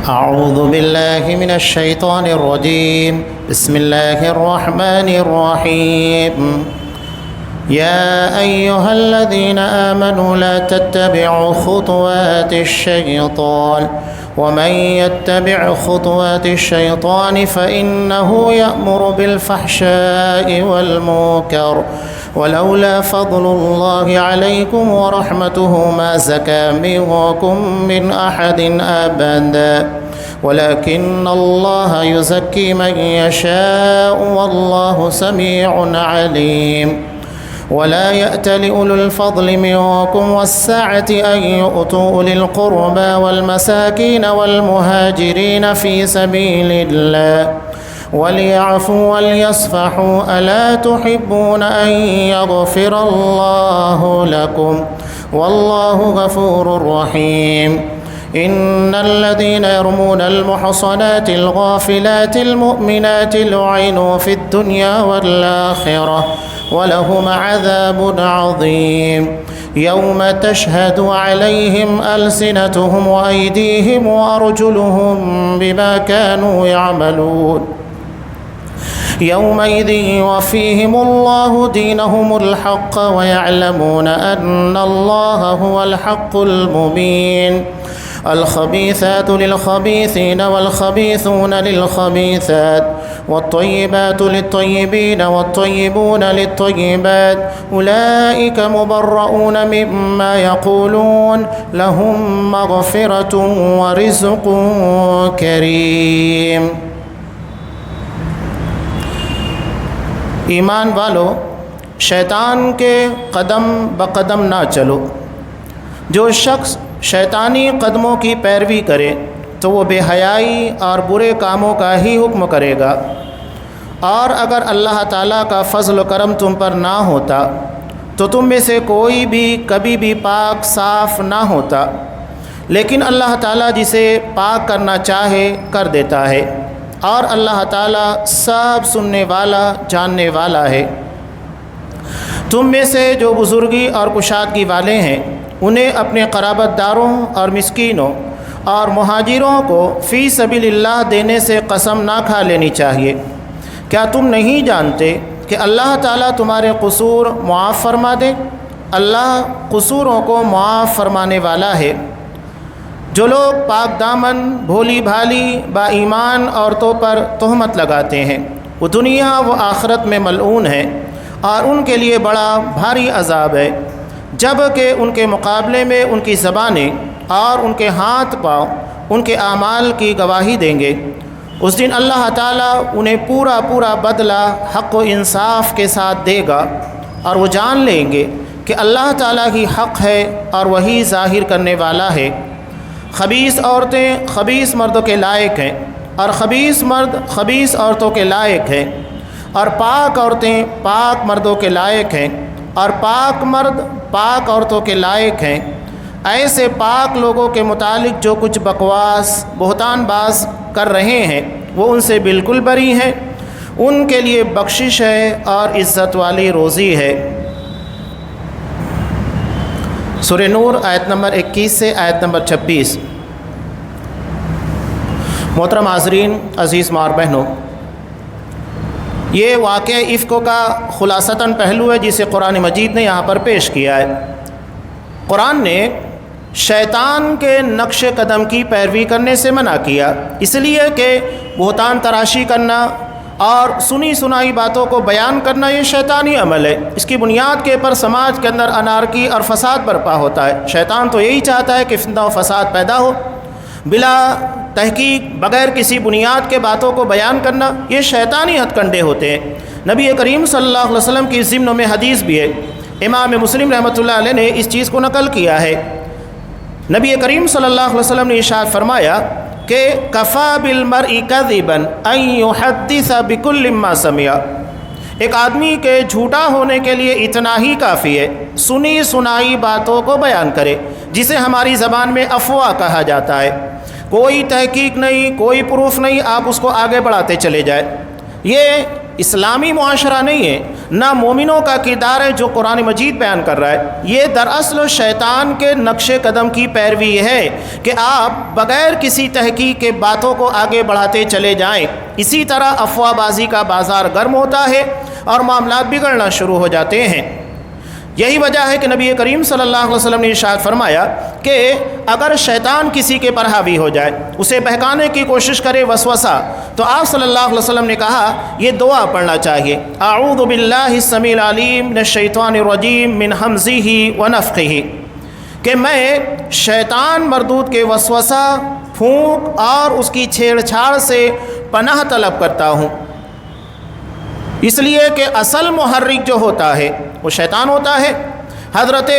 أعوذ بالله من الشيطان الرجيم. بسم الله الرحمن الرحيم. يا أيها الذين آمنوا لا تتبعوا خطوات الشيطان ومن يتبع خطوات الشيطان فإنه يأمر بالفحشاء والمنكر ولولا فضل الله عليكم ورحمته ما زكى منكم من أحد أبدا ولكن الله يزكي من يشاء والله سميع عليم. ولا يأتل أولو الفضل منكم والسعة أن يؤتوا أولي القربى والمساكين والمهاجرين في سبيل الله وليعفوا وليصفحوا ألا تحبون أن يغفر الله لكم والله غفور رحيم. إن الذين يرمون المحصنات الغافلات المؤمنات لعنوا في الدنيا والآخرة ولهم عذاب عظيم. يوم تشهد عليهم ألسنتهم وأيديهم وأرجلهم بما كانوا يعملون يومئذ يوفيهم الله دينهم الحق ويعلمون أن الله هو الحق المبين. الخبيثات للخبيثين والخبيثون للخبيثات والطيبات للطيبين والطيبون للطيبات أولئك مبرؤون مما يقولون لهم مغفرة ورزق كريم. ایمان والو، شیطان کے قدم بقدم نہ چلو. جو شخص شیطانی قدموں کی پیروی کرے تو وہ بے حیائی اور برے کاموں کا ہی حکم کرے گا، اور اگر اللہ تعالیٰ کا فضل و کرم تم پر نہ ہوتا تو تم میں سے کوئی بھی کبھی بھی پاک صاف نہ ہوتا، لیکن اللہ تعالیٰ جسے پاک کرنا چاہے کر دیتا ہے، اور اللہ تعالیٰ سب سننے والا جاننے والا ہے. تم میں سے جو بزرگی اور کشادگی والے ہیں انہیں اپنے قرابت داروں اور مسکینوں اور مہاجروں کو فی سبیل اللہ دینے سے قسم نہ کھا لینی چاہیے. کیا تم نہیں جانتے کہ اللہ تعالیٰ تمہارے قصور معاف فرما دے؟ اللہ قصوروں کو معاف فرمانے والا ہے. جو لوگ پاک دامن بھولی بھالی با ایمان عورتوں پر تہمت لگاتے ہیں وہ دنیا و آخرت میں ملعون ہیں، اور ان کے لیے بڑا بھاری عذاب ہے. جب کہ ان کے مقابلے میں ان کی زبانیں اور ان کے ہاتھ پاؤں ان کے اعمال کی گواہی دیں گے. اس دن اللہ تعالیٰ انہیں پورا پورا بدلہ حق و انصاف کے ساتھ دے گا، اور وہ جان لیں گے کہ اللہ تعالیٰ ہی حق ہے اور وہی ظاہر کرنے والا ہے. خبیث عورتیں خبیث مردوں کے لائق ہیں، اور خبیث مرد خبیث عورتوں کے لائق ہیں، اور پاک عورتیں پاک مردوں کے لائق ہیں، اور پاک مرد پاک عورتوں کے لائق ہیں. ایسے پاک لوگوں کے متعلق جو کچھ بکواس بہتان باز کر رہے ہیں وہ ان سے بالکل بری ہیں. ان کے لیے بخشش ہے اور عزت والی روزی ہے. سورہ نور آیت نمبر 21 سے آیت نمبر 26. محترم حاضرین، عزیز ماں اور بہنوں، یہ واقعہ افک کا خلاصتاً پہلو ہے جسے قرآن مجید نے یہاں پر پیش کیا ہے. قرآن نے شیطان کے نقش قدم کی پیروی کرنے سے منع کیا، اس لیے کہ بہتان تراشی کرنا اور سنی سنائی باتوں کو بیان کرنا یہ شیطانی عمل ہے. اس کی بنیاد کے اوپر سماج کے اندر انارکی اور فساد برپا ہوتا ہے. شیطان تو یہی چاہتا ہے کہ فتنہ و فساد پیدا ہو. بلا تحقیق بغیر کسی بنیاد کے باتوں کو بیان کرنا یہ شیطانی ہتھ کنڈے ہوتے ہیں. نبی کریم صلی اللہ علیہ وسلم کی ضمن میں حدیث بھی ہے. امام مسلم رحمۃ اللہ علیہ نے اس چیز کو نقل کیا ہے. نبی کریم صلی اللہ علیہ وسلم نے ارشاد فرمایا کہ کفا بالمرء کذبا ان یحدث بکل ما سمع. ایک آدمی کے جھوٹا ہونے کے لیے اتنا ہی کافی ہے سنی سنائی باتوں کو بیان کرے، جسے ہماری زبان میں افواہ کہا جاتا ہے. کوئی تحقیق نہیں، کوئی پروف نہیں، آپ اس کو آگے بڑھاتے چلے جائیں. یہ اسلامی معاشرہ نہیں ہے، نہ مومنوں کا کردار ہے جو قرآن مجید بیان کر رہا ہے۔ یہ دراصل شیطان کے نقش قدم کی پیروی ہے کہ آپ بغیر کسی تحقیق کے باتوں کو آگے بڑھاتے چلے جائیں۔ اسی طرح افواہ بازی کا بازار گرم ہوتا ہے اور معاملات بگڑنا شروع ہو جاتے ہیں۔ یہی وجہ ہے کہ نبی کریم صلی اللہ علیہ وسلم نے ارشاد فرمایا کہ اگر شیطان کسی کے پر حاوی ہو جائے، اسے بہکانے کی کوشش کرے وسوسہ، تو آپ صلی اللہ علیہ وسلم نے کہا یہ دعا پڑھنا چاہیے، اعوذ باللہ السمیع العلیم من الشیطان الرجیم من ہمزہ ونفخہ، کہ میں شیطان مردود کے وسوسہ، پھونک اور اس کی چھیڑ چھاڑ سے پناہ طلب کرتا ہوں، اس لیے کہ اصل محرک جو ہوتا ہے وہ شیطان ہوتا ہے۔ حضرت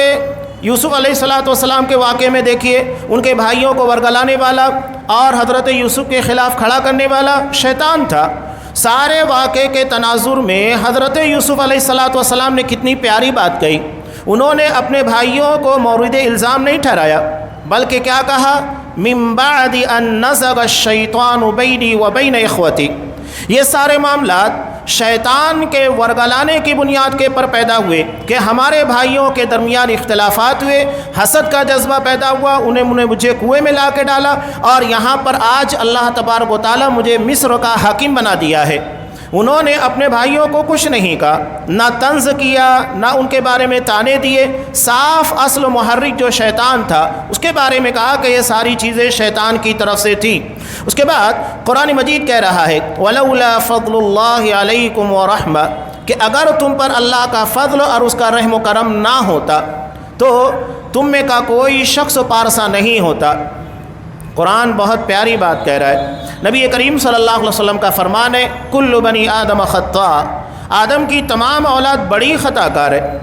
یوسف علیہ السلام کے واقعے میں دیکھیے، ان کے بھائیوں کو ورگلانے والا اور حضرت یوسف کے خلاف کھڑا کرنے والا شیطان تھا۔ سارے واقعے کے تناظر میں حضرت یوسف علیہ السلام نے کتنی پیاری بات کہی۔ انہوں نے اپنے بھائیوں کو مورد الزام نہیں ٹھہرایا، بلکہ کیا کہا، من بعد ان نزغ الشیطان بینی و بین اخوتی۔ یہ سارے معاملات شیطان کے ورگلانے کی بنیاد کے پر پیدا ہوئے کہ ہمارے بھائیوں کے درمیان اختلافات ہوئے، حسد کا جذبہ پیدا ہوا، انہیں مجھے کنویں میں لا کے ڈالا، اور یہاں پر آج اللہ تبارک و تعالیٰ مجھے مصر کا حاکم بنا دیا ہے۔ انہوں نے اپنے بھائیوں کو کچھ نہیں کہا، نہ طنز کیا، نہ ان کے بارے میں طعنے دیے، صاف اصل محرک جو شیطان تھا اس کے بارے میں کہا کہ یہ ساری چیزیں شیطان کی طرف سے تھیں۔ اس کے بعد قرآن مجید کہہ رہا ہے وَلَوْلَا فَضْلُ اللَّهِ عَلَيْكُمْ وَرَحْمَةٌ، کہ اگر تم پر اللہ کا فضل اور اس کا رحم و کرم نہ ہوتا تو تم میں کا کوئی شخص پارسا نہیں ہوتا۔ قرآن بہت پیاری بات کہہ رہا ہے۔ نبی کریم صلی اللہ علیہ وسلم کا فرمان ہے کل بنی آدم خطاء، آدم کی تمام اولاد بڑی خطا کار ہے۔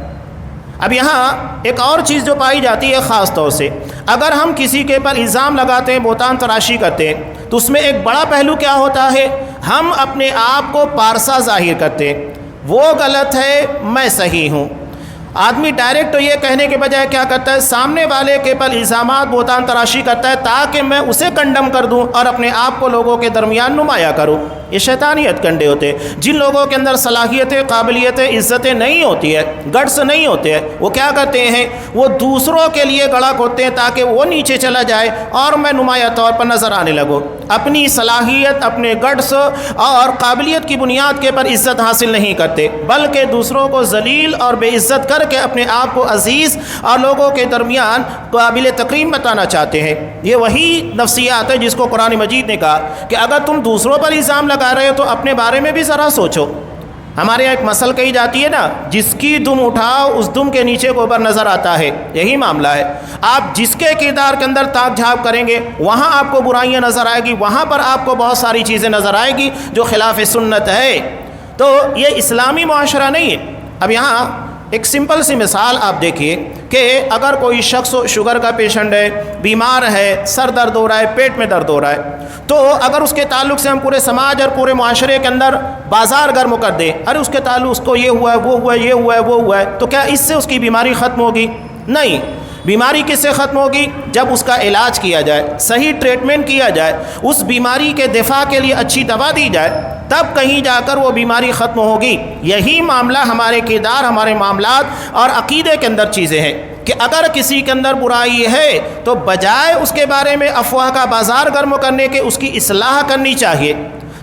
اب یہاں ایک اور چیز جو پائی جاتی ہے خاص طور سے، اگر ہم کسی کے پر الزام لگاتے ہیں، بہتان تراشی کرتے ہیں، تو اس میں ایک بڑا پہلو کیا ہوتا ہے، ہم اپنے آپ کو پارسا ظاہر کرتے ہیں، وہ غلط ہے میں صحیح ہوں۔ آدمی ڈائریکٹ تو یہ کہنے کے بجائے کیا کرتا ہے، سامنے والے کے پر الزامات بہتان تراشی کرتا ہے تاکہ میں اسے کنڈم کر دوں اور اپنے آپ کو لوگوں کے درمیان نمایاں کروں۔ یہ شیطانیت کنڈے ہوتے ہیں۔ جن لوگوں کے اندر صلاحیتیں، قابلیتیں، عزتیں نہیں ہوتی ہے، گٹس نہیں ہوتے ہیں، وہ کیا کرتے ہیں، وہ دوسروں کے لیے گڑک ہوتے ہیں تاکہ وہ نیچے چلا جائے اور میں نمایاں طور پر نظر آنے لگوں۔ اپنی صلاحیت، اپنے گٹس اور قابلیت کی بنیاد کے پر عزت حاصل نہیں کرتے، بلکہ دوسروں کو ذلیل اور بے عزت کر کے اپنے آپ کو عزیز اور لوگوں کے درمیان قابل تکریم بتانا چاہتے ہیں۔ یہ وہی نفسیات ہے جس کو قرآن مجید نے کہا کہ اگر تم دوسروں پر الزام لگا رہے ہو تو اپنے بارے میں بھی ذرا سوچو۔ ہمارے یہاں ایک مثل کہی جاتی ہے نا، جس کی دم اٹھاؤ اس دم کے نیچے گوبر نظر آتا ہے۔ یہی معاملہ ہے، آپ جس کے کردار کے اندر تاک جھانک کریں گے وہاں آپ کو برائیاں نظر آئے گی، وہاں پر آپ کو بہت ساری چیزیں نظر آئے گی جو خلاف سنت ہے۔ تو یہ اسلامی معاشرہ نہیں ہے۔ اب یہاں ایک سمپل سی مثال آپ دیکھیے کہ اگر کوئی شخص شوگر کا پیشنٹ ہے، بیمار ہے، سر درد ہو رہا ہے، پیٹ میں درد ہو رہا ہے، تو اگر اس کے تعلق سے ہم پورے سماج اور پورے معاشرے کے اندر بازار گرم کر دیں، ارے اس کے تعلق اس کو یہ ہوا ہے، وہ ہوا ہے، یہ ہوا ہے، وہ ہوا ہے، تو کیا اس سے اس کی بیماری ختم ہوگی؟ نہیں۔ بیماری کس سے ختم ہوگی؟ جب اس کا علاج کیا جائے، صحیح ٹریٹمنٹ کیا جائے، اس بیماری کے دفاع کے لیے اچھی دوا دی جائے، تب کہیں جا کر وہ بیماری ختم ہوگی۔ یہی معاملہ ہمارے کردار، ہمارے معاملات اور عقیدے کے اندر چیزیں ہیں کہ اگر کسی کے اندر برائی ہے تو بجائے اس کے بارے میں افواہ کا بازار گرم کرنے کے اس کی اصلاح کرنی چاہیے،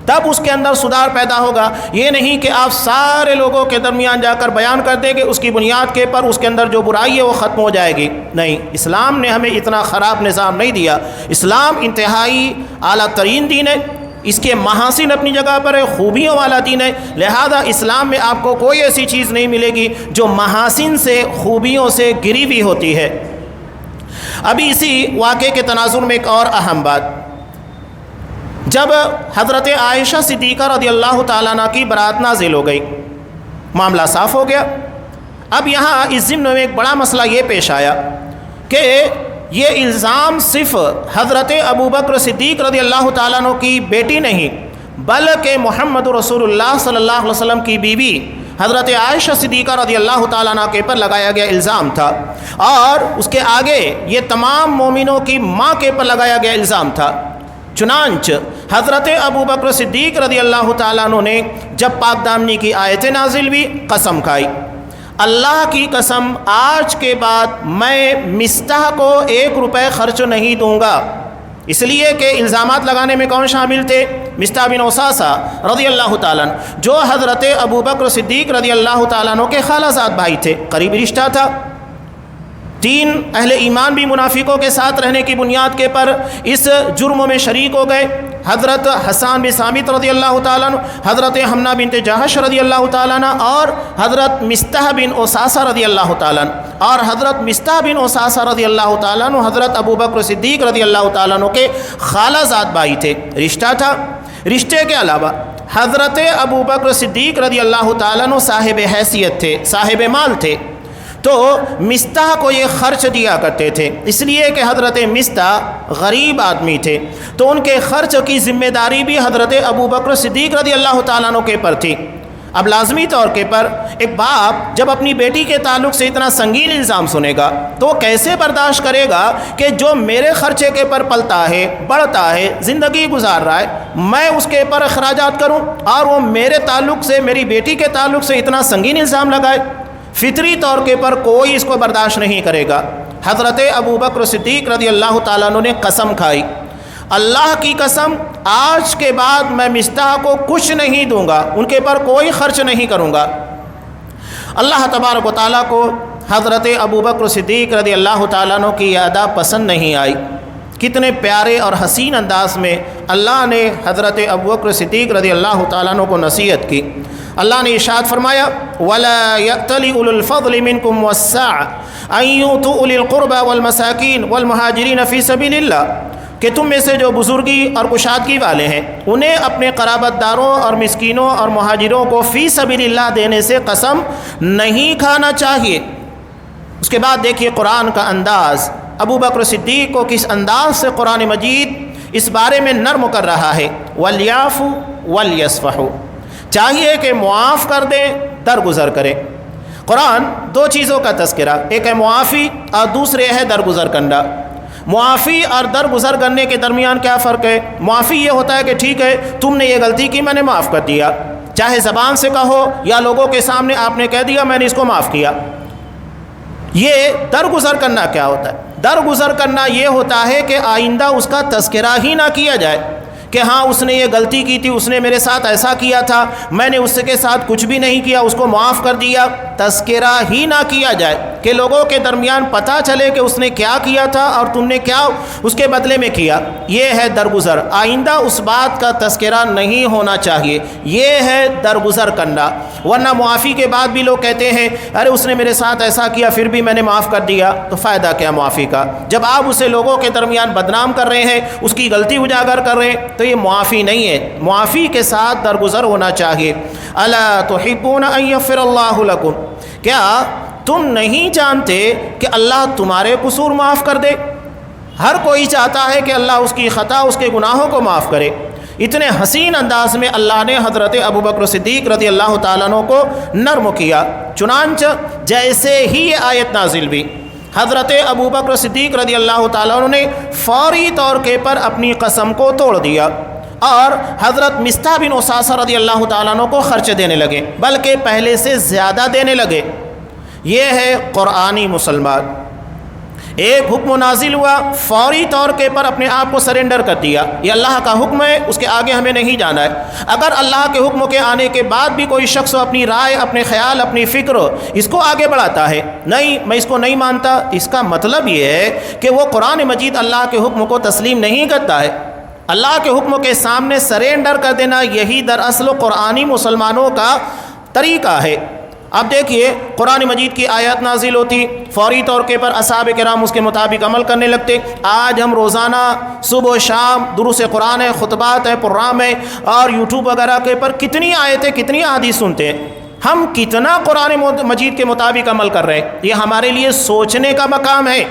تب اس کے اندر سدھار پیدا ہوگا۔ یہ نہیں کہ آپ سارے لوگوں کے درمیان جا کر بیان کر دیں کہ اس کی بنیاد کے پر اس کے اندر جو برائی ہے وہ ختم ہو جائے گی۔ نہیں، اسلام نے ہمیں اتنا خراب نظام نہیں دیا۔ اسلام انتہائی اعلیٰ ترین دین ہے، اس کے محاسن اپنی جگہ پر ہے، خوبیوں والا دین ہے، لہذا اسلام میں آپ کو کوئی ایسی چیز نہیں ملے گی جو محاسن سے، خوبیوں سے گری ہوئی ہوتی ہے۔ ابھی اسی واقعے کے تناظر میں ایک اور اہم بات، جب حضرت عائشہ صدیقہ رضی اللہ تعالیٰ عنہ کی برات نازل ہو گئی، معاملہ صاف ہو گیا۔ اب یہاں اس ضمن میں ایک بڑا مسئلہ یہ پیش آیا کہ یہ الزام صرف حضرت ابوبکر صدیق رضی اللہ تعالیٰ عنہ کی بیٹی نہیں بلکہ محمد رسول اللہ صلی اللہ علیہ وسلم کی بیوی حضرت عائشہ صدیقہ رضی اللہ تعالیٰ عنہ کے پر لگایا گیا الزام تھا، اور اس کے آگے یہ تمام مومنوں کی ماں کے پر لگایا گیا الزام تھا۔ چنانچہ حضرت ابو بکر صدیق رضی اللہ تعالیٰ عنہ نے جب پاک دامنی کی آیتیں نازل ہوئی قسم کھائی، اللہ کی قسم آج کے بعد میں مستح کو 1 روپے خرچ نہیں دوں گا۔ اس لیے کہ الزامات لگانے میں کون شامل تھے؟ مستح بن اساسہ رضی اللہ تعالیٰ عنہ، جو حضرت ابو بکر صدیق رضی اللہ تعالیٰ عنہ کے خالہ زاد بھائی تھے، قریبی رشتہ تھا۔ 3 اہل ایمان بھی منافقوں کے ساتھ رہنے کی بنیاد کے پر اس جرم میں شریک ہو گئے۔ حضرت حسان بن ثابت رضی اللہ تعالیٰ عنہ، حضرت حمنہ بنت جہش رضی اللہ تعالیٰ عنہ، اور حضرت مستح بن اساسہ رضی اللہ تعالیٰ عنہ، اور حضرت مستح بن اساسہ رضی اللہ تعالیٰ عنہ حضرت ابو بکر صدیق رضی اللہ تعالیٰ عنہ کے خالہ زاد بھائی تھے، رشتہ تھا۔ رشتے کے علاوہ حضرت ابو بکر صدیق رضی اللہ تعالیٰ عنہ صاحب حیثیت تھے، صاحب مال تھے، تو مستح کو یہ خرچ دیا کرتے تھے، اس لیے کہ حضرت مستح غریب آدمی تھے، تو ان کے خرچ کی ذمہ داری بھی حضرت ابو بکر صدیق رضی اللہ تعالیٰ عنہ کے پر تھی۔ اب لازمی طور کے پر ایک باپ جب اپنی بیٹی کے تعلق سے اتنا سنگین الزام سنے گا تو وہ کیسے برداشت کرے گا کہ جو میرے خرچے کے پر پلتا ہے، بڑھتا ہے، زندگی گزار رہا ہے، میں اس کے پر اخراجات کروں اور وہ میرے تعلق سے، میری بیٹی کے تعلق سے اتنا سنگین الزام لگائے؟ فطری طور کے پر کوئی اس کو برداشت نہیں کرے گا۔ حضرت ابو بکر صدیق رضی اللہ تعالیٰ عنہ نے قسم کھائی، اللہ کی قسم آج کے بعد میں مستح کو کچھ نہیں دوں گا، ان کے پر کوئی خرچ نہیں کروں گا۔ اللہ تبارک و تعالیٰ کو حضرت ابو بکر صدیق رضی اللہ تعالیٰ عنہ کی یہ ادا پسند نہیں آئی۔ کتنے پیارے اور حسین انداز میں اللہ نے حضرت ابو بکر صدیق رضی اللہ تعالیٰ عنہ کو نصیحت کی۔ اللہ نے ارشاد فرمایا، وَلَا يَأْتَلِ أُولُو الْفَضْلِ مِنْكُمْ وَالسَّعَةِ أَن يُؤْتُوا أُولِي الْقُرْبَى وَالْمَسَاكِينِ وَالْمُهَاجِرِينَ فِي سَبِيلِ اللَّهِ، کہ تم میں سے جو بزرگی اور کشادگی والے ہیں انہیں اپنے قرابت داروں اور مسکینوں اور مہاجروں کو فی سبیل اللہ دینے سے قسم نہیں کھانا چاہیے۔ اس کے بعد دیکھیے قرآن کا انداز، ابو بکر صدیق کو کس انداز سے قرآن مجید اس بارے میں نرم کر رہا ہے۔ وَلْيَعْفُوا وَلْيَصْفَحُوا، چاہیے کہ معاف کر دیں، درگزر کریں۔ قرآن 2 چیزوں کا تذکرہ، ایک ہے معافی اور دوسرے ہے درگزر کرنا۔ معافی اور درگزر کرنے کے درمیان کیا فرق ہے؟ معافی یہ ہوتا ہے کہ ٹھیک ہے تم نے یہ غلطی کی، میں نے معاف کر دیا، چاہے زبان سے کہو یا لوگوں کے سامنے آپ نے کہہ دیا میں نے اس کو معاف کیا۔ یہ درگزر کرنا کیا ہوتا ہے؟ درگزر کرنا یہ ہوتا ہے کہ آئندہ اس کا تذکرہ ہی نہ کیا جائے کہ ہاں اس نے یہ غلطی کی تھی، اس نے میرے ساتھ ایسا کیا تھا، میں نے اس کے ساتھ کچھ بھی نہیں کیا، اس کو معاف کر دیا۔ تذکرہ ہی نہ کیا جائے کہ لوگوں کے درمیان پتہ چلے کہ اس نے کیا کیا تھا اور تم نے کیا اس کے بدلے میں کیا۔ یہ ہے درگزر، آئندہ اس بات کا تذکرہ نہیں ہونا چاہیے، یہ ہے درگزر کرنا۔ ورنہ معافی کے بعد بھی لوگ کہتے ہیں ارے اس نے میرے ساتھ ایسا کیا پھر بھی میں نے معاف کر دیا، تو فائدہ کیا معافی کا؟ جب آپ اسے لوگوں کے درمیان بدنام کر رہے ہیں، اس کی غلطی اجاگر کر رہے ہیں، تو یہ معافی نہیں ہے۔ معافی کے ساتھ درگزر ہونا چاہیے۔ الا تحبون ان یغفر اللہ لکم، کیا تم نہیں جانتے کہ اللہ تمہارے قصور معاف کر دے؟ ہر کوئی چاہتا ہے کہ اللہ اس کی خطا، اس کے گناہوں کو معاف کرے۔ اتنے حسین انداز میں اللہ نے حضرت ابو بکر صدیق رضی اللہ تعالیٰ عنہ کو نرم کیا۔ چنانچہ جیسے ہی یہ آیت نازل ہوئی، حضرت ابو بکر صدیق رضی اللہ تعالیٰ عنہ نے فوری طور کے پر اپنی قسم کو توڑ دیا اور حضرت مستح بن اساسہ رضی اللہ تعالیٰ عنہ کو خرچ دینے لگے، بلکہ پہلے سے زیادہ دینے لگے۔ یہ ہے قرآنی مسلمان۔ ایک حکم نازل ہوا، فوری طور کے پر اپنے آپ کو سرنڈر کر دیا، یہ اللہ کا حکم ہے، اس کے آگے ہمیں نہیں جانا ہے۔ اگر اللہ کے حکم کے آنے کے بعد بھی کوئی شخص اپنی رائے، اپنے خیال، اپنی فکر اس کو آگے بڑھاتا ہے، نہیں میں اس کو نہیں مانتا، اس کا مطلب یہ ہے کہ وہ قرآن مجید اللہ کے حکم کو تسلیم نہیں کرتا ہے۔ اللہ کے حکم کے سامنے سرنڈر کر دینا، یہی دراصل قرآنی مسلمانوں کا طریقہ ہے۔ اب دیکھیے قرآن مجید کی آیات نازل ہوتی، فوری طور کے پر اصحاب کرام اس کے مطابق عمل کرنے لگتے۔ آج ہم روزانہ صبح و شام دروس قرآن ہے، خطبات ہے، پروگرام ہے، اور یوٹیوب وغیرہ کے پر کتنی آیتیں، کتنی احادیث سنتے ہیں۔ ہم کتنا قرآن مجید کے مطابق عمل کر رہے ہیں، یہ ہمارے لیے سوچنے کا مقام ہے۔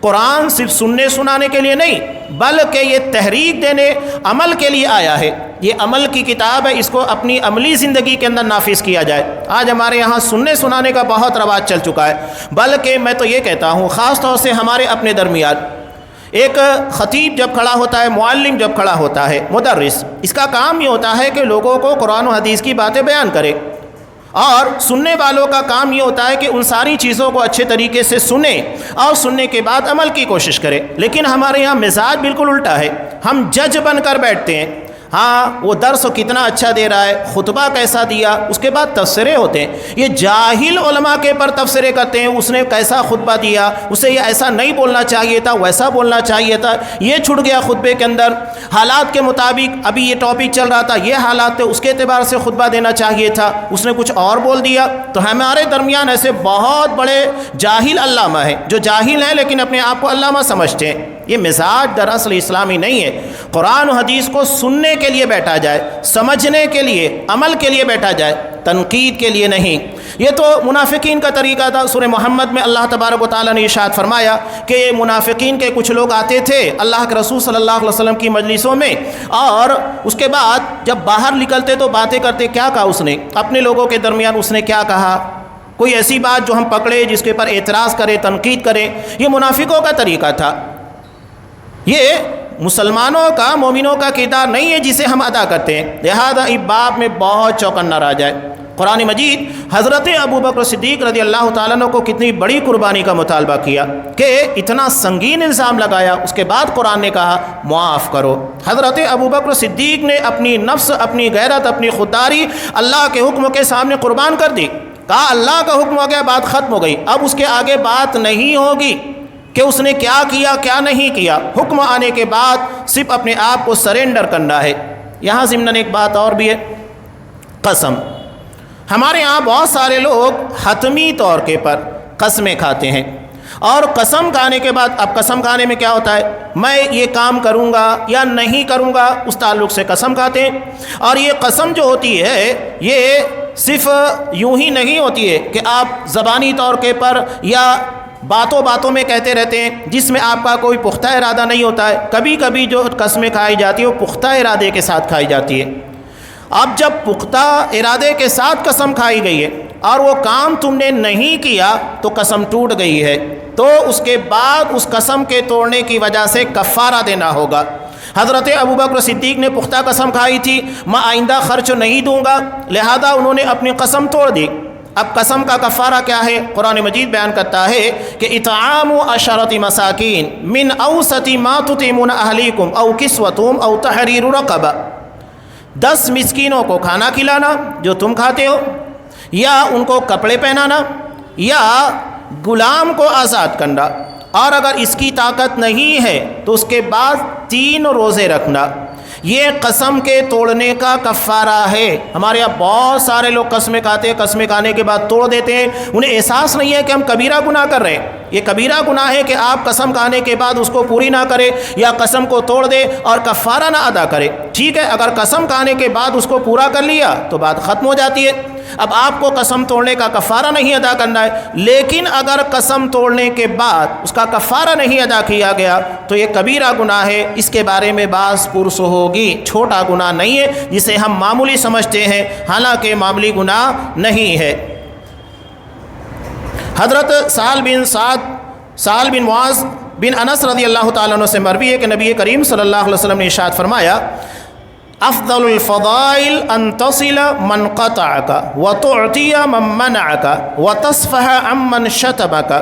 قرآن صرف سننے سنانے کے لیے نہیں، بلکہ یہ تحریک دینے، عمل کے لیے آیا ہے۔ یہ عمل کی کتاب ہے، اس کو اپنی عملی زندگی کے اندر نافذ کیا جائے۔ آج ہمارے یہاں سننے سنانے کا بہت رواج چل چکا ہے، بلکہ میں تو یہ کہتا ہوں خاص طور سے ہمارے اپنے درمیان ایک خطیب جب کھڑا ہوتا ہے، معلم جب کھڑا ہوتا ہے، مدرس، اس کا کام یہ ہوتا ہے کہ لوگوں کو قرآن و حدیث کی باتیں بیان کرے، اور سننے والوں کا کام یہ ہوتا ہے کہ ان ساری چیزوں کو اچھے طریقے سے سنیں اور سننے کے بعد عمل کی کوشش کرے۔ لیکن ہمارے یہاں مزاج بالکل الٹا ہے، ہم جج بن کر بیٹھتے ہیں، ہاں وہ درس کتنا اچھا دے رہا ہے، خطبہ کیسا دیا، اس کے بعد تبصرے ہوتے ہیں۔ یہ جاہل علماء کے پر تبصرے کرتے ہیں، اس نے کیسا خطبہ دیا، اسے یہ ایسا نہیں بولنا چاہیے تھا، ویسا بولنا چاہیے تھا، یہ چھٹ گیا خطبے کے اندر، حالات کے مطابق ابھی یہ ٹاپک چل رہا تھا، یہ حالات تھے، اس کے اعتبار سے خطبہ دینا چاہیے تھا، اس نے کچھ اور بول دیا۔ تو ہمارے درمیان ایسے بہت بڑے جاہل علامہ ہیں جو جاہل ہیں لیکن اپنے آپ کو علامہ سمجھتے ہیں۔ یہ مزاج دراصل اسلامی نہیں ہے۔ قرآن و حدیث کو سننے کے لیے بیٹھا جائے، سمجھنے کے لیے، عمل کے لیے بیٹھا جائے، تنقید کے لیے نہیں۔ یہ تو منافقین کا طریقہ تھا۔ سورہ محمد میں اللہ تبارک و تعالیٰ نے ارشاد فرمایا کہ یہ منافقین کے کچھ لوگ آتے تھے اللہ کے رسول صلی اللہ علیہ وسلم کی مجلسوں میں، اور اس کے بعد جب باہر نکلتے تو باتیں کرتے۔ کیا کہا اس نے اپنے لوگوں کے درمیان؟ اس نے کیا کہا؟ کوئی ایسی بات جو ہم پکڑے، جس کے پر اعتراض کرے، تنقید کرے۔ یہ منافقوں کا طریقہ تھا۔ یہ مسلمانوں کا، مومنوں کا کردار نہیں ہے جسے ہم ادا کرتے ہیں۔ لہذا اس باب میں بہت چوکنا رہ جائے۔ قرآن مجید حضرت ابوبکر صدیق رضی اللہ تعالیٰ عنہ کو کتنی بڑی قربانی کا مطالبہ کیا کہ اتنا سنگین الزام لگایا، اس کے بعد قرآن نے کہا معاف کرو۔ حضرت ابوبکر صدیق نے اپنی نفس، اپنی غیرت، اپنی خودداری اللہ کے حکم کے سامنے قربان کر دی۔ کہا اللہ کا حکم ہو گیا، بات ختم ہو گئی، اب اس کے آگے بات نہیں ہوگی کہ اس نے کیا کیا کیا نہیں کیا۔ حکم آنے کے بعد صرف اپنے آپ کو سرنڈر کرنا ہے۔ یہاں ضمن ایک بات اور بھی ہے، قسم۔ ہمارے ہاں بہت سارے لوگ حتمی طور کے پر قسمیں کھاتے ہیں، اور قسم کھانے کے بعد، اب قسم کھانے میں کیا ہوتا ہے، میں یہ کام کروں گا یا نہیں کروں گا، اس تعلق سے قسم کھاتے ہیں۔ اور یہ قسم جو ہوتی ہے یہ صرف یوں ہی نہیں ہوتی ہے کہ آپ زبانی طور کے پر یا باتوں باتوں میں کہتے رہتے ہیں جس میں آپ کا کوئی پختہ ارادہ نہیں ہوتا ہے۔ کبھی کبھی جو قسمیں کھائی جاتی ہیں وہ پختہ ارادے کے ساتھ کھائی جاتی ہے۔ اب جب پختہ ارادے کے ساتھ قسم کھائی گئی ہے اور وہ کام تم نے نہیں کیا تو قسم ٹوٹ گئی ہے، تو اس کے بعد اس قسم کے توڑنے کی وجہ سے کفارہ دینا ہوگا۔ حضرت ابوبکر صدیق نے پختہ قسم کھائی تھی میں آئندہ خرچ نہیں دوں گا، لہذا انہوں نے اپنی قسم توڑ دی۔ اب قسم کا کفارہ کیا ہے؟ قرآن مجید بیان کرتا ہے کہ اطعام 10 مساکین من اوسط ما تطعمون اہلیکم او کسوتہم او تحریر رقبہ، 10 مسکینوں کو کھانا کھلانا جو تم کھاتے ہو، یا ان کو کپڑے پہنانا، یا غلام کو آزاد کرنا، اور اگر اس کی طاقت نہیں ہے تو اس کے بعد 3 روزے رکھنا۔ یہ قسم کے توڑنے کا کفارہ ہے۔ ہمارے یہاں بہت سارے لوگ قسمیں کھاتے ہیں، قسمیں کھانے کے بعد توڑ دیتے ہیں، انہیں احساس نہیں ہے کہ ہم کبیرہ گناہ کر رہے ہیں۔ یہ کبیرہ گناہ ہے کہ آپ قسم کھانے کے بعد اس کو پوری نہ کرے یا قسم کو توڑ دے اور کفارہ نہ ادا کرے۔ ٹھیک ہے، اگر قسم کھانے کے بعد اس کو پورا کر لیا تو بات ختم ہو جاتی ہے۔ اب آپ کو قسم توڑنے کا کفارہ نہیں ادا کرنا ہے، لیکن اگر قسم توڑنے کے بعد اس کا کفارہ نہیں ادا کیا گیا تو یہ کبیرہ گناہ ہے۔ اس کے بارے میں بحث پرسو ہوگی۔ چھوٹا گناہ نہیں ہے جسے ہم معمولی سمجھتے ہیں، حالانکہ معمولی گناہ نہیں ہے۔ حضرت سہل بن معاذ بن انس رضی اللہ تعالیٰ عنہ سے مروی ہے کہ نبی کریم صلی اللہ علیہ وسلم نے ارشاد فرمایا افضل الفضائل ان تصل من قطعك وتعطي من منعك وتصفح عمن شتمك۔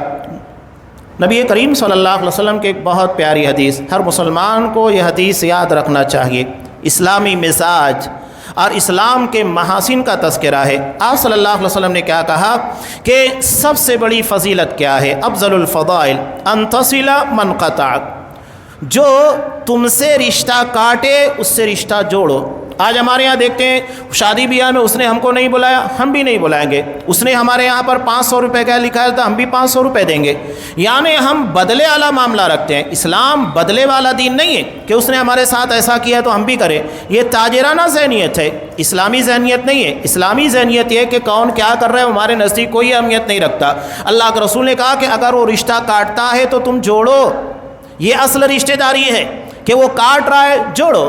نبی کریم صلی اللہ علیہ وسلم کی ایک بہت پیاری حدیث، ہر مسلمان کو یہ حدیث یاد رکھنا چاہیے۔ اسلامی مزاج اور اسلام کے محاسن کا تذکرہ ہے۔ آپ صلی اللہ علیہ وسلم نے کیا کہا کہ سب سے بڑی فضیلت کیا ہے؟ افضل الفضائل ان تصل من قطعك، جو تم سے رشتہ کاٹے اس سے رشتہ جوڑو۔ آج ہمارے یہاں دیکھتے ہیں شادی بیاہ میں اس نے ہم کو نہیں بلایا، ہم بھی نہیں بلائیں گے۔ اس نے ہمارے یہاں پر 500 روپے کا لکھا ہے تو ہم بھی 500 روپے دیں گے، یعنی ہم بدلے والا معاملہ رکھتے ہیں۔ اسلام بدلے والا دین نہیں ہے کہ اس نے ہمارے ساتھ ایسا کیا تو ہم بھی کریں۔ یہ تاجرانہ ذہنیت ہے، اسلامی ذہنیت نہیں ہے۔ اسلامی ذہنیت یہ ہے کہ کون کیا کر رہا ہے ہمارے نزدیک کوئی اہمیت نہیں رکھتا۔ اللہ کے رسول نے کہا کہ اگر وہ رشتہ کاٹتا ہے تو تم جوڑو، یہ اصل رشتہ داری ہے کہ وہ کاٹ رہا ہے، جوڑو،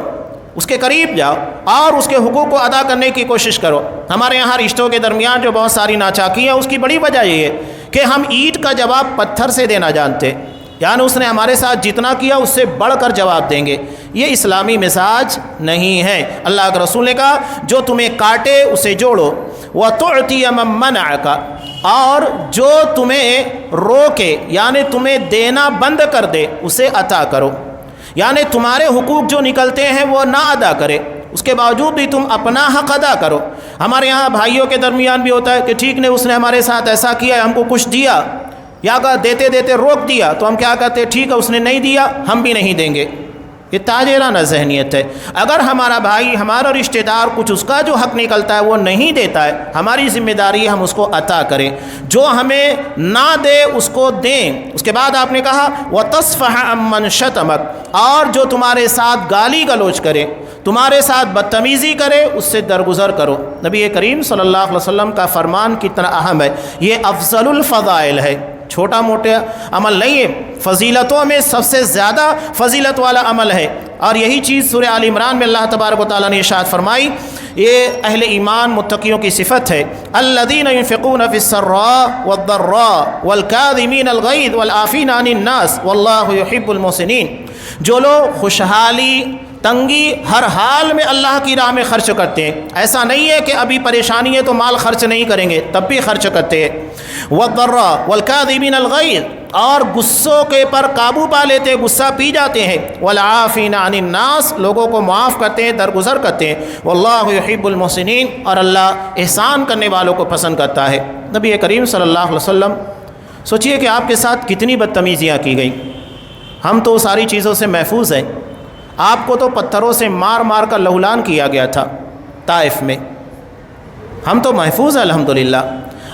اس کے قریب جاؤ اور اس کے حقوق کو ادا کرنے کی کوشش کرو۔ ہمارے یہاں رشتوں کے درمیان جو بہت ساری ناچاکی ہے، اس کی بڑی وجہ یہ ہے کہ ہم اینٹ کا جواب پتھر سے دینا جانتے، یعنی اس نے ہمارے ساتھ جتنا کیا اس سے بڑھ کر جواب دیں گے. یہ اسلامی مزاج نہیں ہے. اللہ کے رسول نے کہا جو تمہیں کاٹے اسے جوڑو، وَتُعْتِيَ مَن مَّنَعَكَ، اور جو تمہیں روکے یعنی تمہیں دینا بند کر دے اسے عطا کرو. یعنی تمہارے حقوق جو نکلتے ہیں وہ نہ ادا کرے، اس کے باوجود بھی تم اپنا حق ادا کرو. ہمارے یہاں بھائیوں کے درمیان بھی ہوتا ہے کہ ٹھیک نے اس نے ہمارے ساتھ ایسا کیا، ہم کو کچھ دیا یا دیتے دیتے روک دیا، تو ہم کیا کہتے ہیں ٹھیک ہے اس نے نہیں دیا ہم بھی نہیں دیں گے. یہ تاجرانہ ذہنیت ہے. اگر ہمارا بھائی ہمارا رشتہ دار کچھ اس کا جو حق نکلتا ہے وہ نہیں دیتا ہے، ہماری ذمہ داری ہے ہم اس کو عطا کریں. جو ہمیں نہ دے اس کو دیں. اس کے بعد آپ نے کہا وَتَصْفَحَ عَمَّنْ شَتَمَكَ، اور جو تمہارے ساتھ گالی گلوچ کرے، تمہارے ساتھ بدتمیزی کرے اس سے درگزر کرو. نبی کریم صلی اللہ علیہ وسلم کا فرمان کتنا اہم ہے. یہ افضل الفضائل ہے، چھوٹا موٹا عمل نہیں ہے، فضیلتوں میں سب سے زیادہ فضیلت والا عمل ہے. اور یہی چیز سورہ آل عمران میں اللہ تبارک و تعالیٰ نے ارشاد فرمائی. یہ اہل ایمان متقیوں کی صفت ہے. الذین ينفقون فی السراء والضراء والکاظمین الغیظ والعافین عن الناس واللہ یحب المحسنین. جو لوگ خوشحالی تنگی ہر حال میں اللہ کی راہ میں خرچ کرتے ہیں. ایسا نہیں ہے کہ ابھی پریشانی ہے تو مال خرچ نہیں کریں گے، تب بھی خرچ کرتے ہیں. والضراء والکاظمین الغیظ، اور غصوں کے پر قابو پا لیتے، غصہ پی جاتے ہیں. والعافین عن الناس، لوگوں کو معاف کرتے ہیں، درگزر کرتے ہیں. واللہ یحب المحسنین، اور اللہ احسان کرنے والوں کو پسند کرتا ہے. نبی کریم صلی اللہ علیہ وسلم، سوچئے کہ آپ کے ساتھ کتنی بدتمیزیاں کی گئیں. ہم تو ساری چیزوں سے محفوظ ہیں. آپ کو تو پتھروں سے مار مار کر لہولان کیا گیا تھا طائف میں، ہم تو محفوظ ہیں الحمدللہ.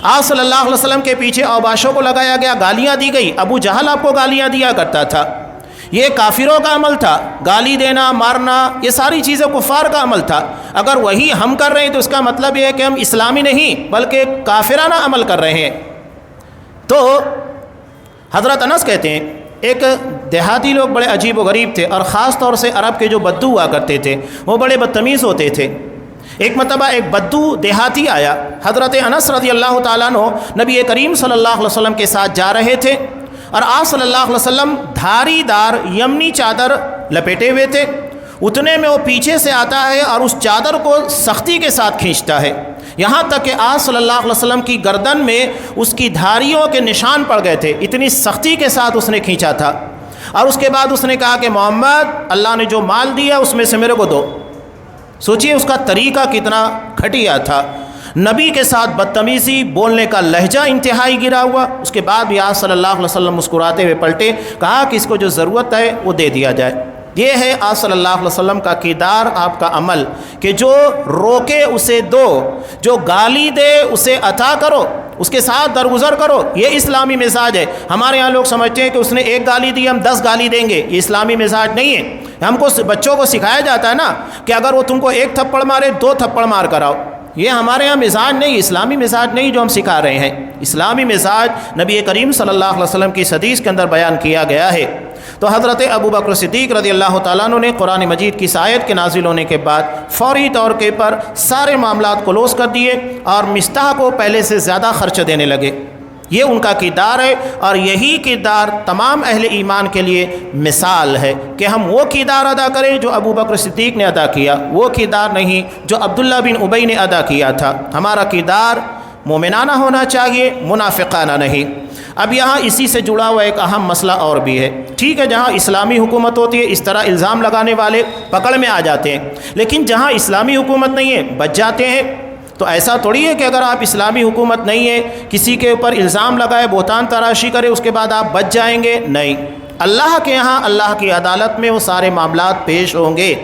آپ صلی اللہ علیہ وسلم کے پیچھے اوباشوں کو لگایا گیا، گالیاں دی گئی. ابو جہل آپ کو گالیاں دیا کرتا تھا. یہ کافروں کا عمل تھا، گالی دینا مارنا، یہ ساری چیزیں کفار کا عمل تھا. اگر وہی ہم کر رہے ہیں تو اس کا مطلب یہ ہے کہ ہم اسلامی نہیں بلکہ کافرانہ عمل کر رہے ہیں. تو حضرت انس کہتے ہیں ایک دیہاتی لوگ بڑے عجیب و غریب تھے، اور خاص طور سے عرب کے جو بدو ہوا کرتے تھے وہ بڑے بدتمیز ہوتے تھے. ایک مرتبہ ایک بدو دیہاتی آیا. حضرت انس رضی اللہ تعالیٰ عنہ نبی کریم صلی اللہ علیہ وسلم کے ساتھ جا رہے تھے، اور آپ صلی اللہ علیہ وسلم دھاری دار یمنی چادر لپیٹے ہوئے تھے. اتنے میں وہ پیچھے سے آتا ہے اور اس چادر کو سختی کے ساتھ کھینچتا ہے، یہاں تک کہ آپ صلی اللہ علیہ وسلم کی گردن میں اس کی دھاریوں کے نشان پڑ گئے تھے. اتنی سختی کے ساتھ اس نے کھینچا تھا. اور اس کے بعد اس نے کہا کہ محمد، اللہ نے جو مال دیا اس میں سے میرے کو دو. سوچئے اس کا طریقہ کتنا گھٹیا تھا. نبی کے ساتھ بدتمیزی، بولنے کا لہجہ انتہائی گرا ہوا. اس کے بعد بھی آپ صلی اللہ علیہ وسلم مسکراتے ہوئے پلٹے، کہا کہ اس کو جو ضرورت ہے وہ دے دیا جائے. یہ ہے آپ صلی اللہ علیہ وسلم کا کردار، آپ کا عمل، کہ جو روکے اسے دو، جو گالی دے اسے عطا کرو، اس کے ساتھ درگزر کرو. یہ اسلامی مزاج ہے. ہمارے یہاں لوگ سمجھتے ہیں کہ اس نے ایک گالی دی ہم 10 گالی دیں گے. یہ اسلامی مزاج نہیں ہے. ہم کو بچوں کو سکھایا جاتا ہے نا کہ اگر وہ تم کو 1 تھپڑ مارے 2 تھپڑ مار کر آؤ. یہ ہمارے یہاں مزاج نہیں، اسلامی مزاج نہیں جو ہم سکھا رہے ہیں. اسلامی مزاج نبی کریم صلی اللہ علیہ وسلم کی حدیث کے اندر بیان کیا گیا ہے. تو حضرت ابو بکر صدیق رضی اللہ تعالیٰ عنہ نے قرآن مجید کی آیت کے نازل ہونے کے بعد فوری طور کے پر سارے معاملات کلوز کر دیے اور مستح کو پہلے سے زیادہ خرچ دینے لگے. یہ ان کا کردار ہے، اور یہی کردار تمام اہل ایمان کے لیے مثال ہے کہ ہم وہ کردار ادا کریں جو ابو بکر صدیق نے ادا کیا، وہ کردار نہیں جو عبداللہ بن ابی نے ادا کیا تھا. ہمارا کردار مومنانہ ہونا چاہیے، منافقانہ نہیں. اب یہاں اسی سے جڑا ہوا ایک اہم مسئلہ اور بھی ہے. ٹھیک ہے، جہاں اسلامی حکومت ہوتی ہے اس طرح الزام لگانے والے پکڑ میں آ جاتے ہیں، لیکن جہاں اسلامی حکومت نہیں ہے بچ جاتے ہیں. تو ایسا تھوڑی ہے کہ اگر آپ اسلامی حکومت نہیں ہے کسی کے اوپر الزام لگائے، بہتان تراشی کرے، اس کے بعد آپ بچ جائیں گے. نہیں، اللہ کے یہاں اللہ کی عدالت میں وہ سارے معاملات پیش ہوں گے.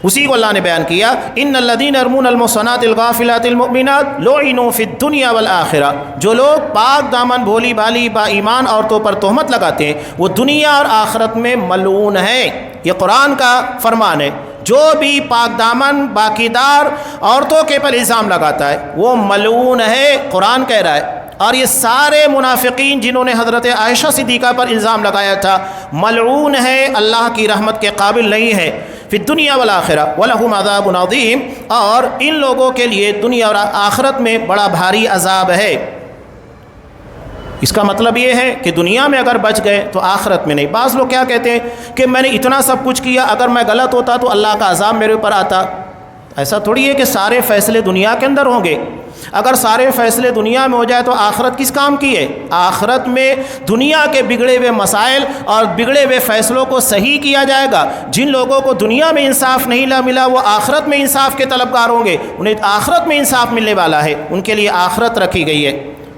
اسی کو اللہ نے بیان کیا، ان الذین یرمون المحصنات الغافلات المؤمنات لعنوا فی الدنیا والآخرہ. جو لوگ پاک دامن بھولی بھالی با ایمان عورتوں پر تہمت لگاتے ہیں وہ دنیا اور آخرت میں ملعون ہیں. یہ قرآن کا فرمان ہے. جو بھی پاک دامن باقیدار عورتوں کے پر الزام لگاتا ہے وہ ملعون ہے، قرآن کہہ رہا ہے. اور یہ سارے منافقین جنہوں نے حضرت عائشہ صدیقہ پر الزام لگایا تھا ملعون ہے، اللہ کی رحمت کے قابل نہیں ہے. فی الدنیا والآخرہ وَلَهُمْ عَذَابٌ عَظِيمٌ، اور ان لوگوں کے لیے دنیا اور آخرت میں بڑا بھاری عذاب ہے. اس کا مطلب یہ ہے کہ دنیا میں اگر بچ گئے تو آخرت میں نہیں۔ بعض لوگ کیا کہتے ہیں کہ میں نے اتنا سب کچھ کیا، اگر میں غلط ہوتا تو اللہ کا عذاب میرے اوپر آتا۔ ایسا تھوڑی ہے کہ سارے فیصلے دنیا کے اندر ہوں گے۔ اگر سارے فیصلے دنیا میں ہو جائے تو آخرت کس کام کی ہے؟ آخرت میں دنیا کے بگڑے ہوئے مسائل اور بگڑے ہوئے فیصلوں کو صحیح کیا جائے گا۔ جن لوگوں کو دنیا میں انصاف نہیں ملا وہ آخرت میں انصاف کے طلبگار ہوں گے، انہیں آخرت میں انصاف ملنے والا ہے، ان کے لیے آخرت رکھی گئی ہے۔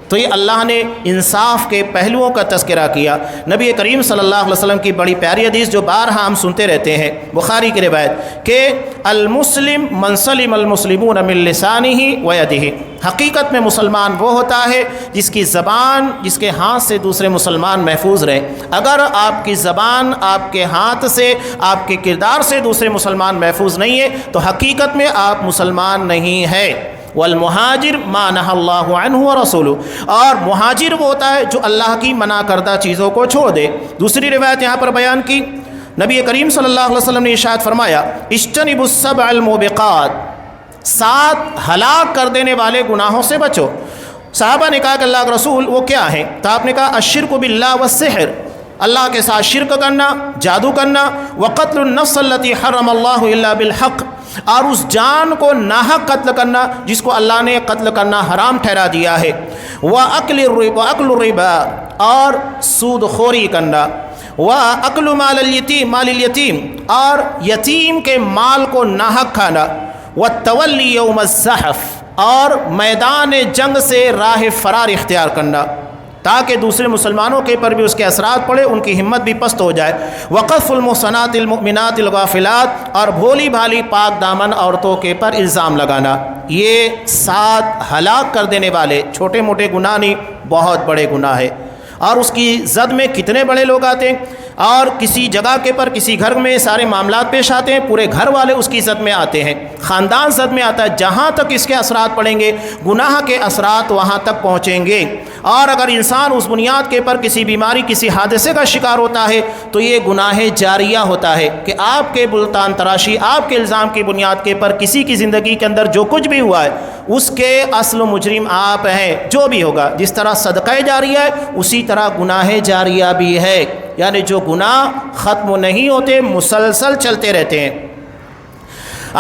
تو یہ اللہ نے انصاف کے پہلوؤں کا تذکرہ کیا۔ نبی کریم صلی اللہ علیہ وسلم کی بڑی پیاری حدیث جو بارہا ہم سنتے رہتے ہیں، بخاری کی روایت کہ المسلم من سلم المسلمون من لسانہ و یدہ، حقیقت میں مسلمان وہ ہوتا ہے جس کی زبان، جس کے ہاتھ سے دوسرے مسلمان محفوظ رہیں۔ اگر آپ کی زبان آپ کے ہاتھ سے، آپ کے کردار سے دوسرے مسلمان محفوظ نہیں ہے تو حقیقت میں آپ مسلمان نہیں ہے۔ والمہاجر ما نہى اللہ عنہ ورسولہ، اور مہاجر وہ ہوتا ہے جو اللہ کی منع کردہ چیزوں کو چھوڑ دے۔ دوسری روایت یہاں پر بیان کی، نبی کریم صلی اللہ علیہ وسلم نے ارشاد فرمایا اجتنبوا السبع الموبقات، 7 ہلاک کر دینے والے گناہوں سے بچو۔ صحابہ نے کہا کہ اللہ کے رسول وہ کیا ہیں؟ تو آپ نے کہا الشرک باللہ والسحر، اللہ کے ساتھ شرک کرنا، جادو کرنا، وقتل النفس التي حرم اللہ الا بالحق، اور اس جان کو ناحق قتل کرنا جس کو اللہ نے قتل کرنا حرام ٹھہرا دیا ہے، وَأَكْلُ الرِّبَا، اور سود خوری کرنا، وَأَكْلُ مَالِ الْيَتِيمِ، اور یتیم کے مال کو ناحق کھانا، وَالتَّوَلِّي يَوْمَ الزَّحْفِ، اور میدان جنگ سے راہ فرار اختیار کرنا تاکہ دوسرے مسلمانوں کے پر بھی اس کے اثرات پڑے، ان کی ہمت بھی پست ہو جائے، وقذف المحصنات المؤمنات الغافلات، اور بھولی بھالی پاک دامن عورتوں کے پر الزام لگانا۔ یہ 7 ہلاک کر دینے والے چھوٹے موٹے گناہ نہیں، بہت بڑے گناہ ہے، اور اس کی زد میں کتنے بڑے لوگ آتے ہیں، اور کسی جگہ کے پر کسی گھر میں سارے معاملات پیش آتے ہیں، پورے گھر والے اس کی زد میں آتے ہیں، خاندان زد میں آتا ہے، جہاں تک اس کے اثرات پڑیں گے گناہ کے اثرات وہاں تک پہنچیں گے۔ اور اگر انسان اس بنیاد کے پر کسی بیماری کسی حادثے کا شکار ہوتا ہے تو یہ گناہ جاریہ ہوتا ہے کہ آپ کے بلتان تراشی، آپ کے الزام کی بنیاد کے پر کسی کی زندگی کے اندر جو کچھ بھی ہوا ہے اس کے اصل مجرم آپ ہیں۔ جو بھی ہوگا، جس طرح صدقہ جاریہ ہے اسی طرح گناہ جاریہ بھی ہے، یعنی جو گناہ ختم نہیں ہوتے، مسلسل چلتے رہتے ہیں۔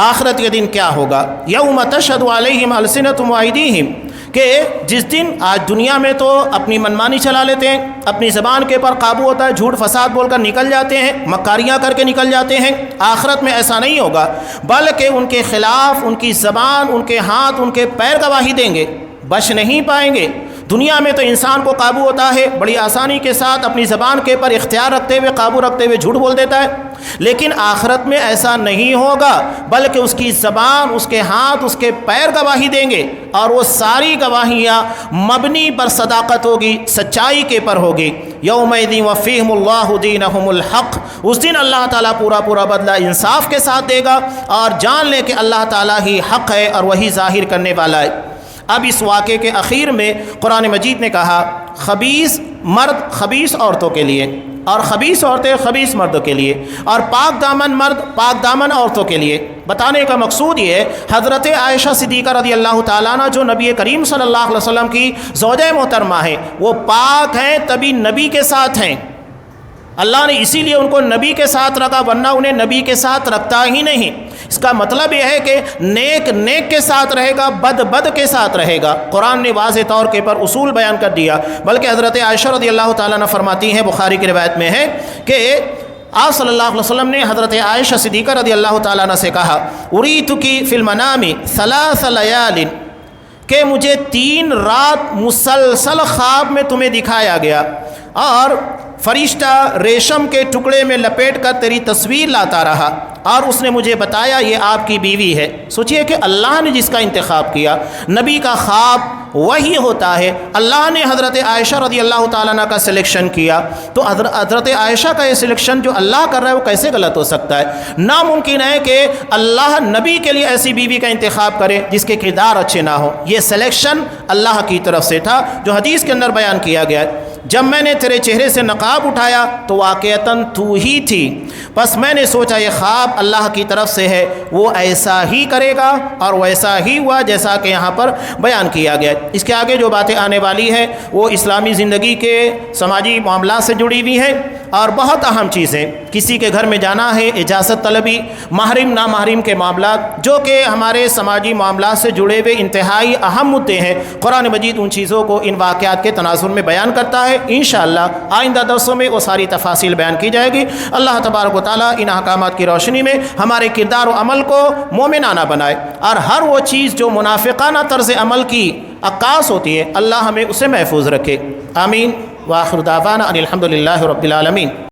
آخرت کے دن کیا ہوگا؟ یوم تشہد علیہم السنتہم وایدیہم، کہ جس دن، آج دنیا میں تو اپنی منمانی چلا لیتے ہیں، اپنی زبان کے پر قابو ہوتا ہے، جھوٹ فساد بول کر نکل جاتے ہیں، مکاریاں کر کے نکل جاتے ہیں۔ آخرت میں ایسا نہیں ہوگا، بلکہ ان کے خلاف ان کی زبان، ان کے ہاتھ، ان کے پیر گواہی دیں گے، بچ نہیں پائیں گے۔ دنیا میں تو انسان کو قابو ہوتا ہے، بڑی آسانی کے ساتھ اپنی زبان کے پر اختیار رکھتے ہوئے، قابو رکھتے ہوئے جھوٹ بول دیتا ہے، لیکن آخرت میں ایسا نہیں ہوگا، بلکہ اس کی زبان، اس کے ہاتھ، اس کے پیر گواہی دیں گے، اور وہ ساری گواہیاں مبنی پر صداقت ہوگی، سچائی کے پر ہوگی۔ یومئذ یوفیہم اللہ دینہم الحق، اس دن اللہ تعالیٰ پورا بدلہ انصاف کے ساتھ دے گا، اور جان لے کہ اللہ تعالیٰ ہی حق ہے اور وہی ظاہر کرنے والا ہے۔ اب اس واقعے کے اخیر میں قرآن مجید نے کہا خبیث مرد خبیث عورتوں کے لیے، اور خبیث عورتیں خبیث مردوں کے لیے، اور پاک دامن مرد پاک دامن عورتوں کے لیے۔ بتانے کا مقصود یہ ہے، حضرت عائشہ صدیقہ رضی اللہ تعالیٰ عنہ جو نبی کریم صلی اللہ علیہ وسلم کی زوجہ محترمہ ہیں، وہ پاک ہیں تبھی نبی کے ساتھ ہیں۔ اللہ نے اسی لیے ان کو نبی کے ساتھ رکھا، ورنہ انہیں نبی کے ساتھ رکھتا ہی نہیں۔ اس کا مطلب یہ ہے کہ نیک نیک کے ساتھ رہے گا، بد بد کے ساتھ رہے گا۔ قرآن نے واضح طور کے پر اصول بیان کر دیا، بلکہ حضرت عائشہ رضی اللہ تعالیٰ عنہ فرماتی ہیں، بخاری کی روایت میں ہے کہ آپ صلی اللہ علیہ وسلم نے حضرت عائشہ صدیقہ رضی اللہ تعالیٰ عنہ سے کہا اریتکی فی المنام 3 لیال، کہ مجھے 3 رات مسلسل خواب میں تمہیں دکھایا گیا، اور فرشتہ ریشم کے ٹکڑے میں لپیٹ کر تیری تصویر لاتا رہا، اور اس نے مجھے بتایا یہ آپ کی بیوی ہے۔ سوچئے کہ اللہ نے جس کا انتخاب کیا، نبی کا خواب وہی ہوتا ہے، اللہ نے حضرت عائشہ رضی اللہ تعالیٰ عنہ کا سلیکشن کیا، تو حضرت عائشہ کا یہ سلیکشن جو اللہ کر رہا ہے وہ کیسے غلط ہو سکتا ہے؟ ناممکن ہے کہ اللہ نبی کے لیے ایسی بیوی کا انتخاب کرے جس کے کردار اچھے نہ ہو۔ یہ سلیکشن اللہ کی طرف سے تھا جو حدیث کے اندر بیان کیا گیا ہے۔ جب میں نے تیرے چہرے سے نقاب اٹھایا تو واقعتاً تو ہی تھی، بس میں نے سوچا یہ خواب اللہ کی طرف سے ہے، وہ ایسا ہی کرے گا، اور ویسا ہی ہوا جیسا کہ یہاں پر بیان کیا گیا۔ اس کے آگے جو باتیں آنے والی ہے وہ اسلامی زندگی کے سماجی معاملات سے جڑی ہوئی ہیں، اور بہت اہم چیزیں، کسی کے گھر میں جانا ہے، اجازت طلبی، محرم نامحرم کے معاملات، جو کہ ہمارے سماجی معاملات سے جڑے ہوئے انتہائی اہم مدعے ہیں۔ قرآن مجید ان چیزوں کو ان واقعات کے تناظر میں بیان کرتا ہے۔ انشاءاللہ آئندہ درسوں میں وہ ساری تفاصیل بیان کی جائے گی۔ اللہ تبارک و تعالیٰ ان احکامات کی روشنی میں ہمارے کردار و عمل کو مومنانہ بنائے، اور ہر وہ چیز جو منافقانہ طرز عمل کی عکاس ہوتی ہے اللہ ہمیں اسے محفوظ رکھے۔ آمین۔ وآخر دعوانا ان الحمد للہ رب العالمین۔